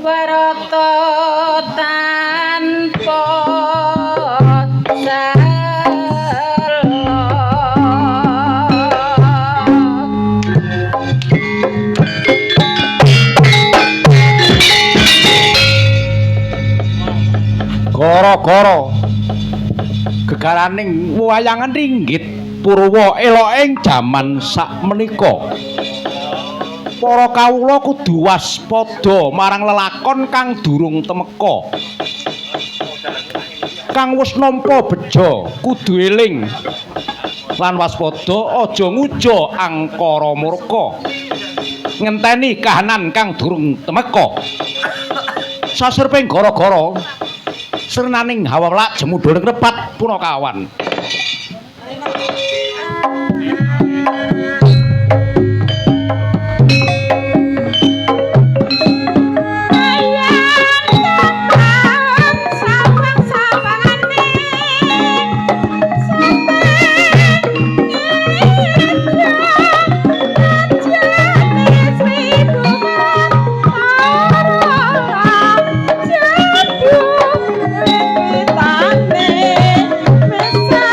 warata tanpa gara-gara gegaraning wayangan ringgit Purwa elok ing jaman sakmenika para kawula kudu waspada marang lelakon kang durung temeka kang wis nampa beja kudu eling lan waspada aja nguja angkara murka ngenteni kahanan kang durung temeka sasreping gara-gara sernaning hawa welak jemudul repat punakawan Mesa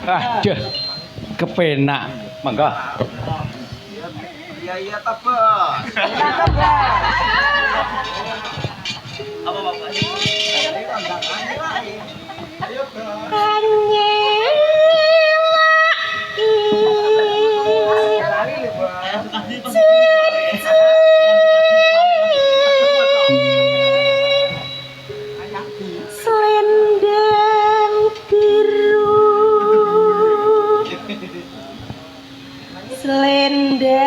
Aduh, kepenak. Monggo. Iya toh, Bos. Apa Bapak? Ayo, Bos. Selendang biru, selendang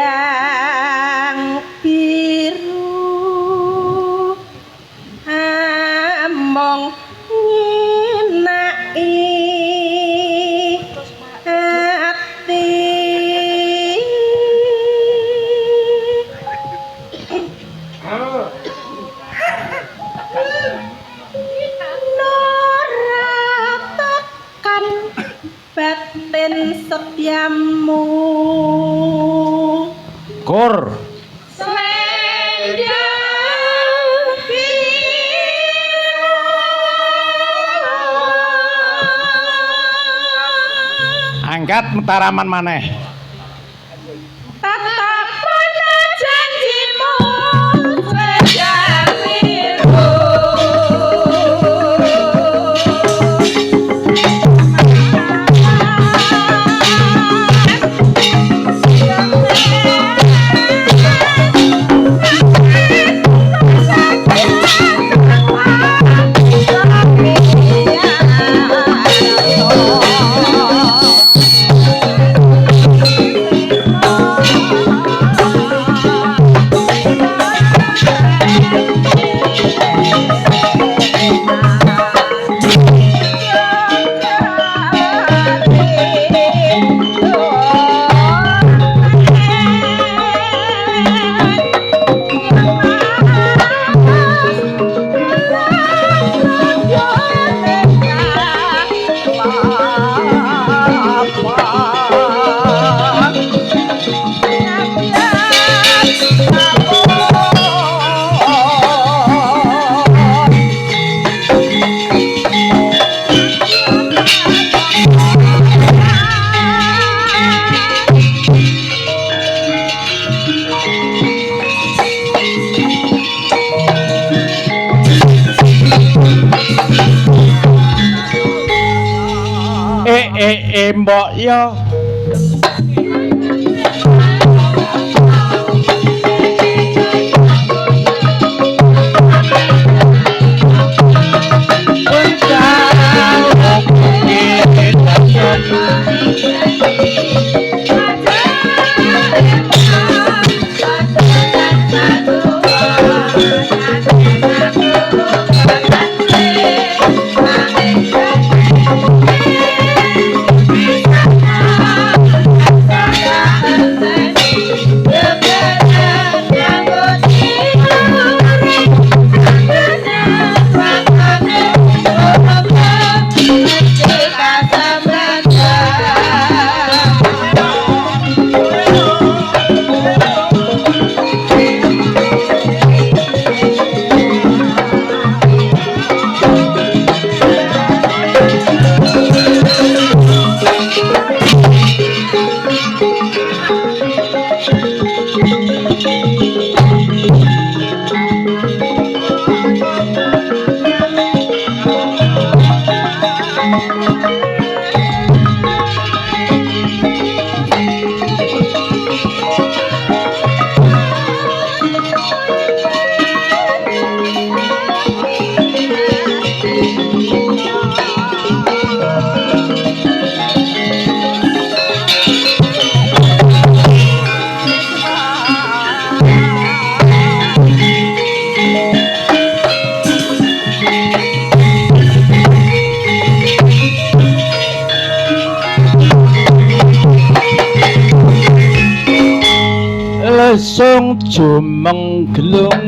biru, among nyenaki ati. Noratakan batin setiamu, Kur. selendang biru. Angkat metaraman maneh. Tatapan janjimu selendang biru. Mbok yo. Lesung jumengglung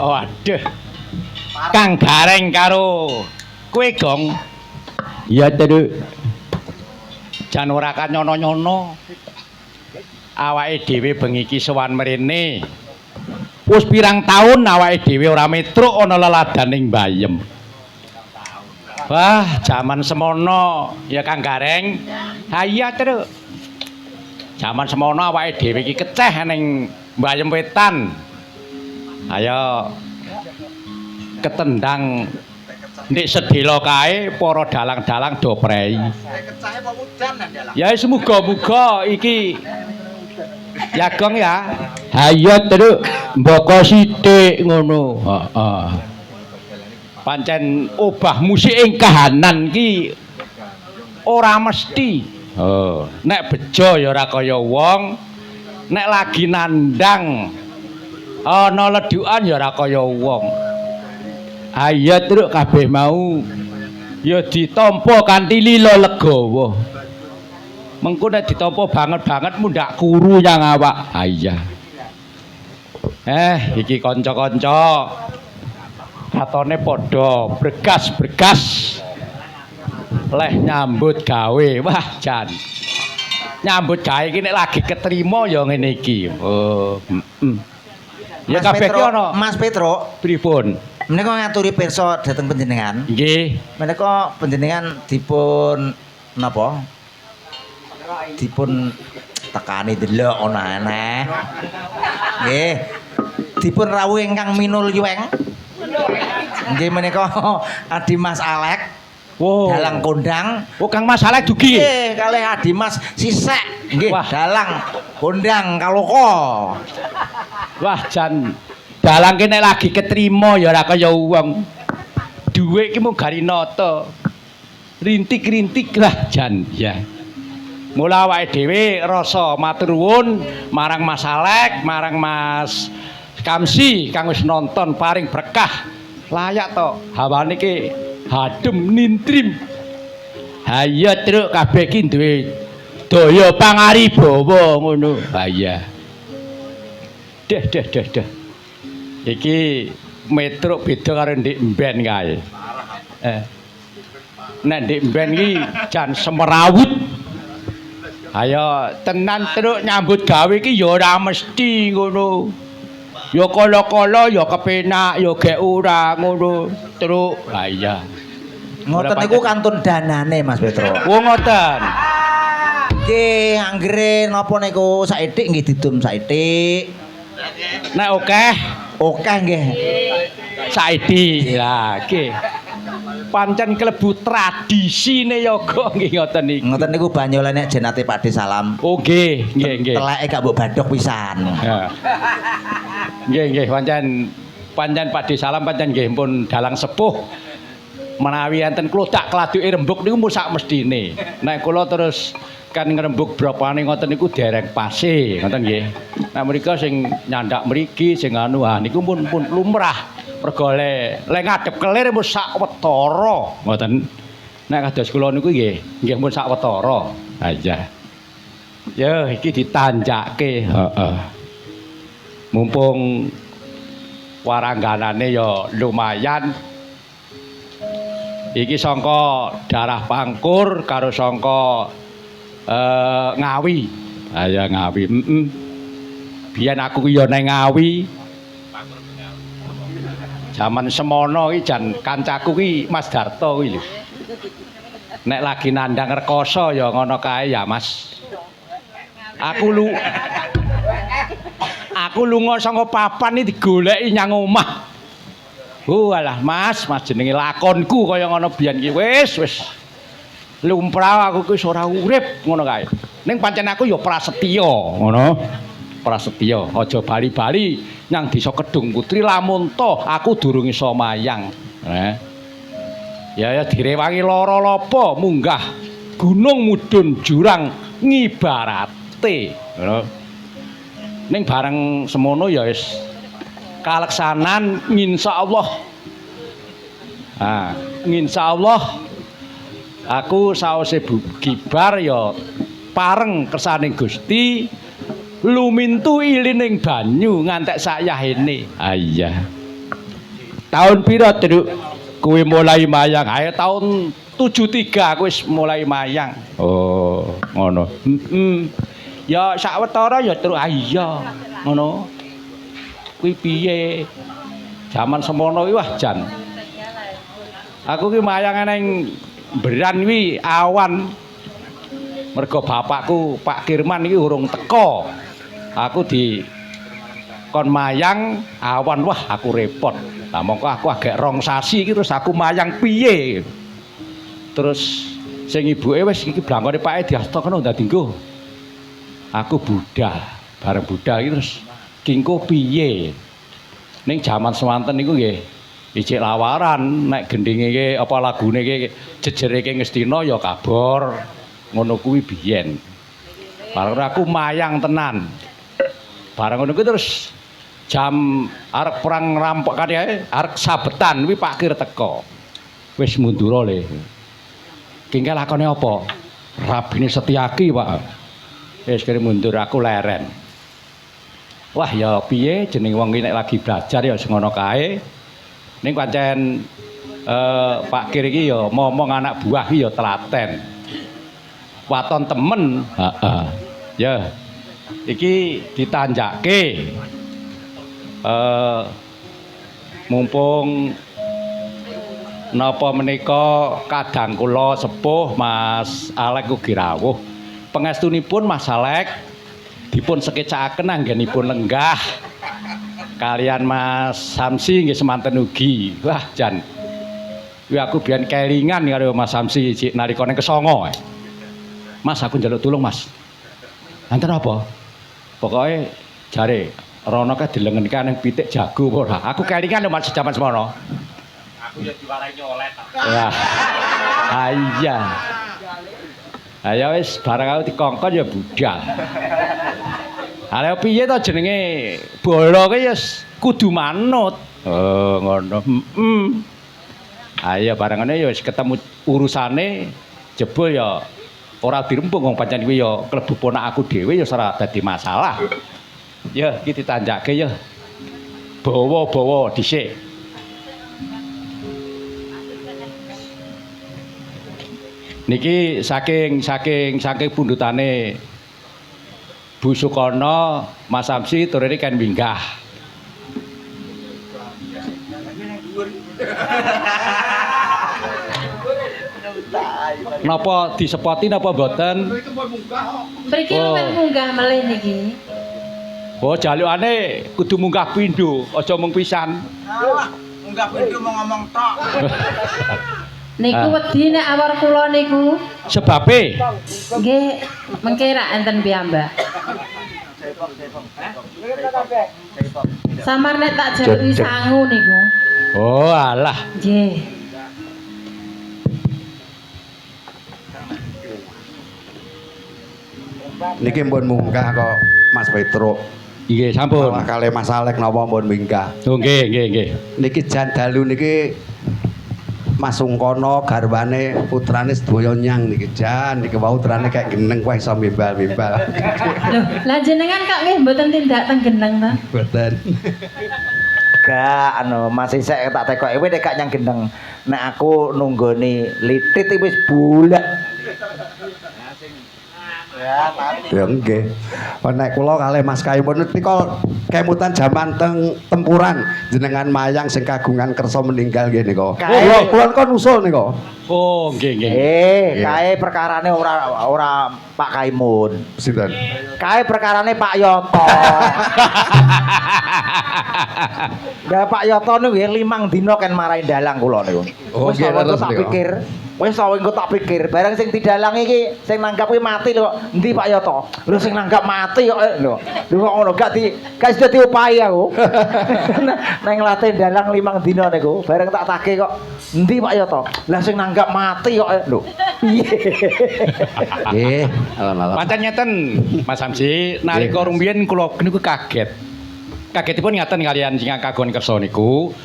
Waduh. Kang Gareng karo kowe gong. Iya, Tru. Jan ora kan nyono-nyono. Awake dhewe bengi iki sowan mrene. Wis pirang taun awake dhewe ora metruk ana leladaning Bayem. Wah, jaman semono ya Kang Gareng. Ha iya, Tru. Jaman semono awake dhewe iki keceh ning Bayem Wetan. Ayo ketendang nek sedhela kae para dalang-dalang do prei. Kecahe apa udan ndalang? Ya wis muga-muga iki ya gong ya. Ha iya, Tru. Mboko sithik ngono. Heeh. Pancen obah musik ing kahanan ki ora mesti. Oh, nek bejo ya ora kaya wong. Nek lagi nandang ana ledukan ya ora kaya wong. Ha iya, Tru, kabeh mau Ya ditampa kanthi lila legawa. Mengko nek ditampa banget-banget mundak kuru yang awak. Ha iya. Iki kanca-kanca katone padha bergas-bergas leh nyambut gawe. Wah, jan. Nyambut gawe iki nek lagi ketrima ya ngene iki. Oh, Ya Mas kabeh ki Petro, ana. Mas Petro, Pripun? menika ngaturi pirsa dhateng panjenengan. Nggih. Menika panjenengan dipun napa? Dipun tekani delok ana aneh. Nggih. Dipun rawuh ingkang minul yuweng. Nggih menika Adi Mas Alek. Wow. Dalang kondang. Oh, Kang Mas Alek dugi. Nggih, kalih Adi Mas Sisek. Nggih, Wah. dalang kondang kaloko. Wah, jan dalang ki nek lagi ketrima ya ora kaya wong. Dhuwit ki mung garinata. Rintik-rintik lah jan ya. Mula awake dhewe rasa matur nuwun marang Mas Alek, marang Mas Kamsi kang wis nonton paring berkah. Layak to hawane ki hadem nintrim. Ha iya, Truk, kabeh ki duwe daya pangaribawa ngono. Ha iya. Deh. Iki metruk beda karo ndek mben kae. Nek ndek mben iki jan semerawut. Ayo tenan Truk nyambut gawe iki ya ora mesti ngono. Ya kala-kala ya kepenak ya gek ora ngono, Truk. Ha iya. Ngoten niku kantun danane Mas Petro. Oh ngoten. Nggih, anggere napa niku saithik nggih didum saithik. Nek akeh Oke nggih. saiki lah nggih. Pancen klebu tradisine yoga nggih ngoten niku. Ngoten niku banyolane jenate Pakde Salam. Oh nggih. Teleke gak mbok badhok pisan. Ya. Nggih pancen Pakde Salam pancen nggih pun dalang sepuh. menawi enten klodak kladuke rembug niku mung sak mestine. Nek kula terus kan ngrembug bropane ngoten niku dereng pase, ngoten nggih. Nek mriku sing nyandak mriki sing anu niku pun lumrah. Mergo le ngadep kelir mung sak wetara, ngoten. Nek kados kula niku nggih pun sak wetara. Ha iya. Ya iki ditanjake, heeh. Mumpung warangganane ya lumayan. Iki sangka darah Pangkur karo sangka Ngawi. Ha ya Ngawi. Biyen aku ki ya nang Ngawi. Zaman semono iki jan kancaku ki Mas Darto kuwi lho. Nek lagi nandang rekoso ya ngono kae ya Mas. Aku lunga saka papan iki digoleki nyang omah. Walah Mas jenenge lakonku kaya ngono biyen iki wis lumrah aku ki wis ora urip ngono kae. Ning pancen aku ya prasetya ngono. Prasetya aja bali-bali nyang desa Kedung Putri lamun toh aku durung iso mayang. Ya direwangi lara lapa munggah gunung mudhun jurang ngibarate ngono. Ning bareng semono ya wis kaleksanan insyaallah. Insyaallah aku sawise gibar ya pareng kersaning Gusti lumintu ilining banyu ngantek sayahene. Ha iya. Tahun pira, Truk? Kowe mulai mayang? Ayo tahun 73 aku wis mulai mayang. Oh, ngono. Ya sawetara ya Truk. Ah iya, ngono. Kuwi piye? Zaman semono iki wah jan. Aku ki mayang nang Beran kuwi awan. Mergo bapakku Pak Kirman iki urung teko. Aku di kon mayang awan wah aku repot. Lah mongko aku agek rong sasi iki terus aku mayang piye? Terus sing ibuke wis iki blangkone Pake diastokono dadi nggo. Aku budal, bareng budal iki terus kingko piye? Ning jaman semanten niku nggih ijik lawaran nek gendhinge iki apa lagune iki jejere iki Ngestina ya kabor. Ngono kuwi biyen. Bareng aku mayang tenan. Bareng ngono kuwi terus jam arek perang ngerampok kaya arek sabetan kuwi Pak Kir teko. Wis mundur le. Kengke lakone apa? Rabine Setyaki, Pak. Wis kira mundur aku leren. Wah ya piye jeneng wong iki nek lagi belajar ya ngono kae. Ning pancen Pak Kir iki ya momong anak buah iki ya telaten. Waton temen, heeh. Ya. Iki ditanjake. Mumpung napa menika kadang kula sepuh Mas Alek ugi rawuh. Pangestunipun Mas Alek dipun sekecakaken anggenipun lenggah kalian Mas Samsi nggih semanten ugi. Wah jan. Kuwi aku biyen kelingan karo Mas Samsi nalika ning Kesongo. Mas aku njaluk tulung Mas. Anten apa? Pokoke jare rono ka dilengenke ning pitik jago ora. Aku kelingan lho Mas jaman semono. Aku ya diwarai nyolet. Wah. Ah iya. Ayo wis bareng aku dikongkon ya budal. Ala piye to jenenge bola ki ya kudu manut. Oh ngono. Ayo barengane ya wis ketemu urusane jebul ya ora dirembung wong pancen kuwi ya klebu ponak aku dhewe ya ora dadi masalah. Ya iki ditanjake ya. Bawa-bawa dhisik. Niki saking pundutane Bu Sukono, Mas Samsi turune kan minggah. Napa disepoti napa mboten? Mriki luwih munggah melih niki. Oh, jalukane kudu munggah pindho, aja mung pisan. Munggah pindho mau ngomong tok. Niku wedi nek awar kula niku. Sebabe Nggih, mengke rak enten piyambak. Samar nek tak jaluki sangu niku. oh alah. Nggih. Niki pun munggah kok Mas Petruk. Nggih, sampun. Malah kalih Mas Alek napa pun minggah. Oh nggih, nggih, nggih. Niki jan dalu niki Mas Sungkono garwane putrane sedaya nyang niki jan niki wau putrane kayak geneng wae iso bimbal-bimbal. Loh, lah jenengan kok nggih mboten tindak teng geneng ta? Mboten. Gak anu masih saya tak tekoke kowe nek gak nyang gendeng. Nek aku nunggoni litit iki wis bulat. Ya nggih. Nek kula kalih Mas Kaimun nika kemutan jaman teng tempuran jenengan mayang sing kagungan kersa meninggal nggih nika. Kula kon usul nika. Oh, nggih, nggih. Kae perkarane ora Pak Kaimun. Sinten? Kae perkarane Pak Yoto. Lah Pak Yoto niku nggih 5 dina kan marahi dalang kula niku. Oh, Wis nggih, terus tak niku. pikir. Wis engko tak pikir, bareng sing didalang iki sing nanggap kuwi mati lho. Endi Pak Yoto? Lho sing nanggap mati kok lho. Lho kok ngono gak sudah diupahi aku. Nang latih dalang 5 dina niku, bareng tak tagih kok. Endi Pak Yoto? Lah sing nanggap mati kok lho. Piye? Nggih, alon-alon. Pancen nyeten Mas Samsi, nalika rumiyin kula niku kaget. Kagetipun ngaten kalian sing kagungan kersa niku.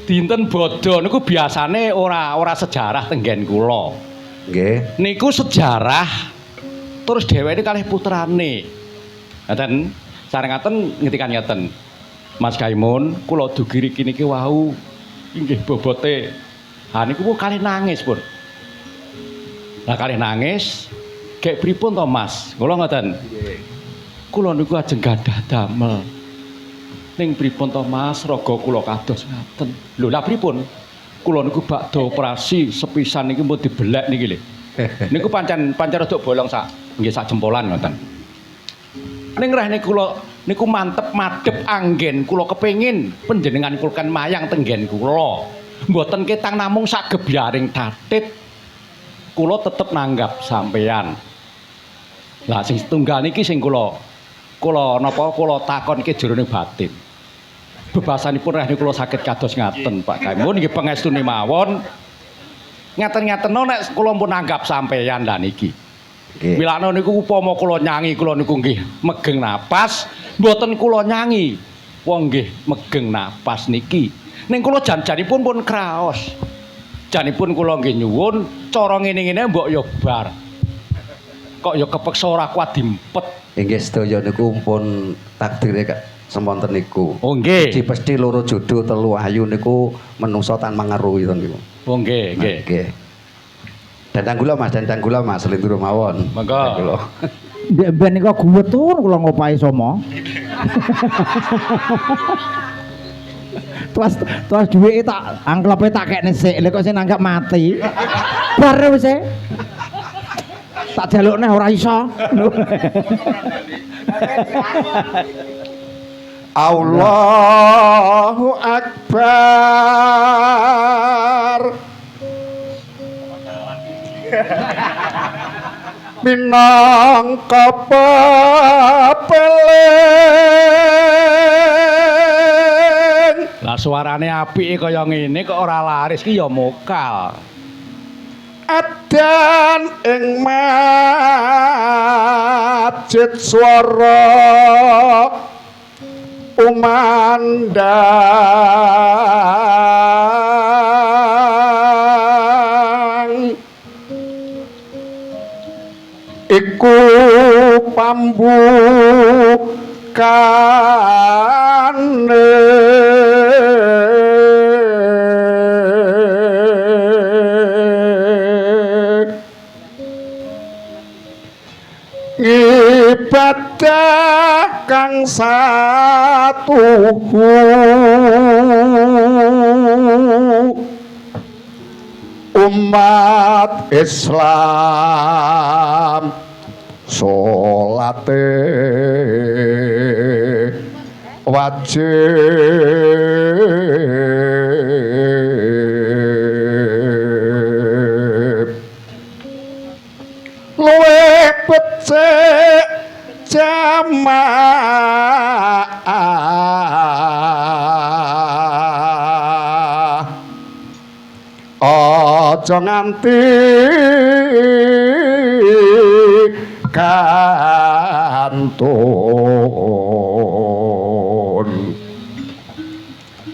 Dinten Bodo niku biasane ora sejarah tenggen kula. Nggih. Niku sejarah terus dheweke kalih putrane. Ngaten, sarengaten ngetikan ngaten. Mas Kaimun, kula dugi riki niki wau inggih bobote. Ha niku kalih nangis pun. Lah kalih nangis, gek pripun to Mas? Kula ngoten. Kula niku ajeng gadah damel. Ning pripun to Mas, raga kula kados ngaten. Lho lah pripun? Kula niku bakda operasi sepisan niki mun dibelek niki lho. Niku pancen rada bolong sak nggih sak jempolan ngoten. Ning rene kula niku mantep madhep anggen kula kepengin panjenengan kulkan mayang tenggen kula. Mboten ketang namung sak gebyaring tatit. Kula tetep nanggap sampeyan. Lah sing setunggal niki sing kula takonke jerone batin. Bebasanipun reh kula saged kados ngaten Pak Kaimun nggih pangestune mawon. Ngaten-ngateno nek kula pun nanggap sampeyan lah niki. Nggih. Milakno niku upama kula nyanyi kula niku nggih megeng napas, mboten kula nyanyi. Wong nggih megeng napas niki. Ning kula jan-janipun pun kraos. Janipun kula nggih nyuwun cara ngene-ngene mbok ya bar. Kok ya kepeksa ora kuat dimpet. Inggih sedaya niku pun takdire Kak semonten niku. Oh nggih. Siji pesti loro jodoh telu ayu niku menungso tan mangeruhi to niku. Oh nggih, nggih. Nggih. Dandang gula Mas, lintur mawon. Monggo. Kula. Mbek ben niku guwetur kula ngopahi somo. Tuas duweke tak angklepe tak kekne sik, lha kok sing nanggap mati. Bar wis e. Tak jalukne ora iso. Allahu Akbar. Minangka pepeling. Lah suarane apike kaya ngene kok ora laris ki ya mokal. Adan ing masjid swara umandang iku pambukane ibadah kang satuhu umat Islam salate wajib luwih becik jamaah aja nganti kantun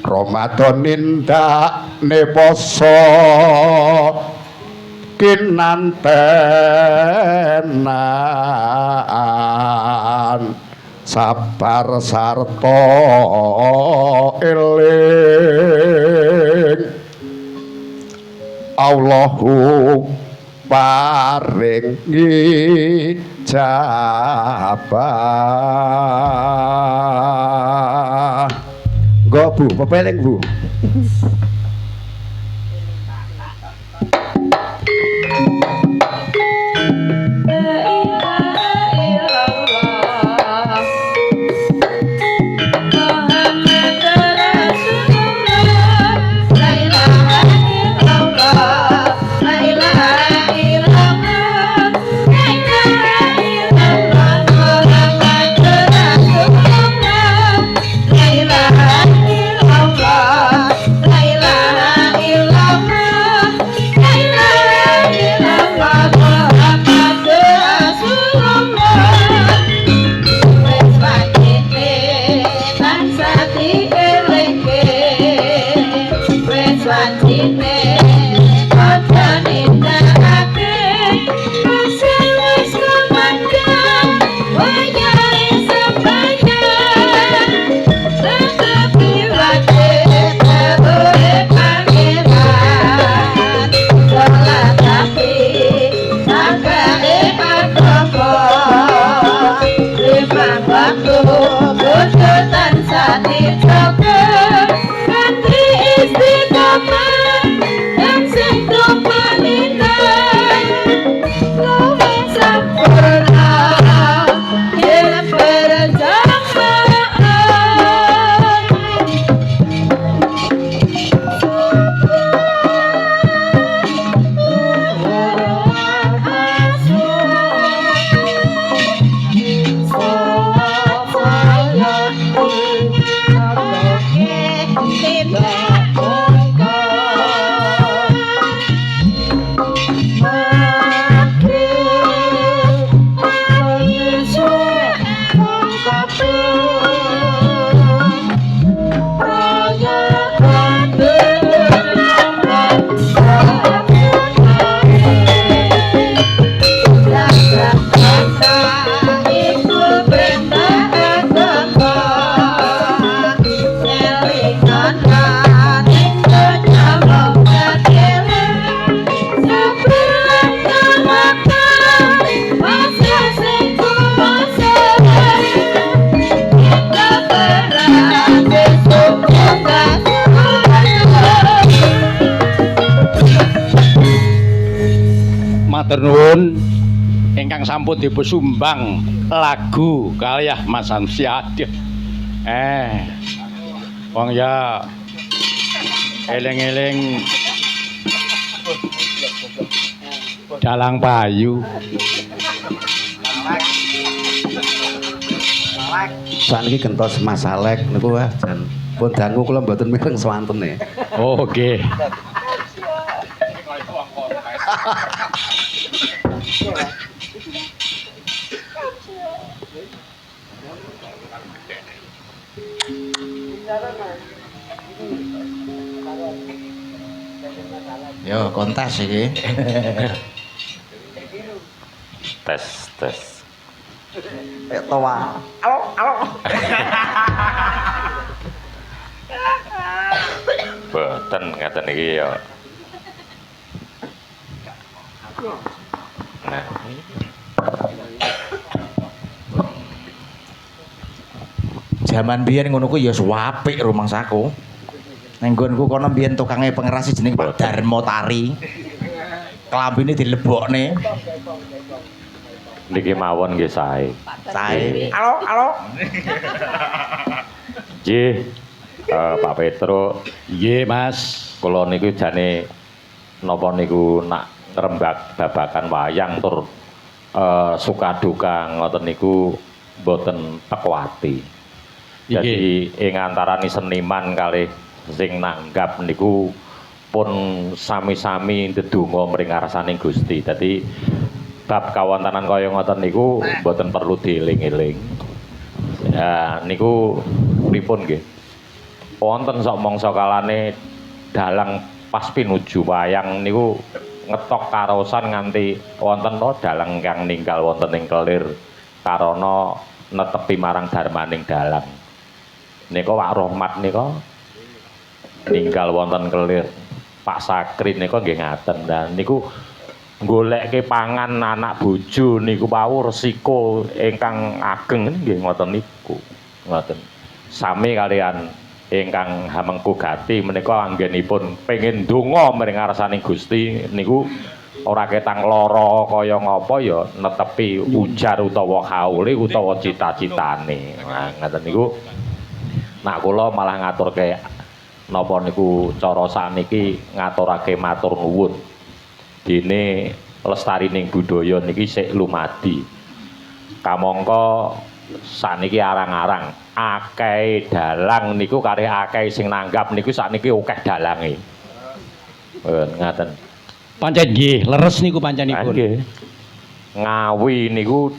Ramadan nindakne poso kinantenan sabar sarta eling Allahu paringi jabah nggo Bu pepeling Bu Matur nuwun ingkang sampun dipusumbang lagu kalih Mas Samsiadir. Wong ya eling-eling Dalang Bayu. Saniki gentos Mas Alek niku jan pun dangu kula mboten mireng swantene. Oh, nggih. Yo kontes iki. Tes. Toa. Halo. Boten ngaten iki ya. Nah, Jaman biyen ngono ku ya apik rumangsaku. Nang nggonku kono biyen tukange pengeras jeneng Pak Darmo Tari. Klambine dilebokne. niki mawon nggih sae. Sae. Halo. Nggih. Pak Petro, Nggih, Mas. kula niku jane napa niku nak ngrembak babakan wayang tur suka duka ngoten niku mboten tekwati. Jadi ing antarane seniman kalih sing nanggap niku pun sami-sami ndedonga mring ngarsaning Gusti. Dadi bab kawontenan kaya ngoten niku mboten perlu dieling-eling. Ya niku pripun nggih? Wonten sok mangsa kalane dalang pas pinuju wayang niku ngetok karosan nganti wonten to dalang kang ninggal wonten ing kelir karana netepi marang darmaning dalang. Nika Pak Rohmat nika ninggal wonten kelir Pak Sakrin nika nggih ngaten. Lah niku goleke pangan anak bojo niku wau resiko ingkang ageng nggih ngoten niku. Ngoten. Sami kalian ingkang hamengku gati menika anggenipun pengin donga mring ngarsaning Gusti niku ora ketang lara kaya ngapa ya netepi ujar utawa kaule utawa cita-citane. Nah, ngoten niku nak kula malah ngaturke napa niku cara saniki ngaturake matur nuwun. Dene lestarining budaya niki sik lumadi. Kamangka saniki arang-arang akeh dalang niku kare akeh sing nanggap niku sakniki akeh dalange. Ngaten. Pancen nggih, leres niku pancenipun. Nggih. Ngawi niku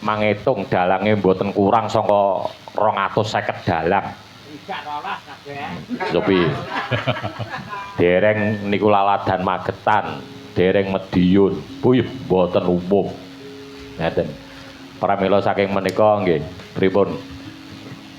mangitung dalange mboten kurang saka 250 dalang. Sopi. Dereng niku Laladan Magetan, dereng Medion. Buyuh mboten umum. Ngaten. Pramila saking menika nggih, pripun?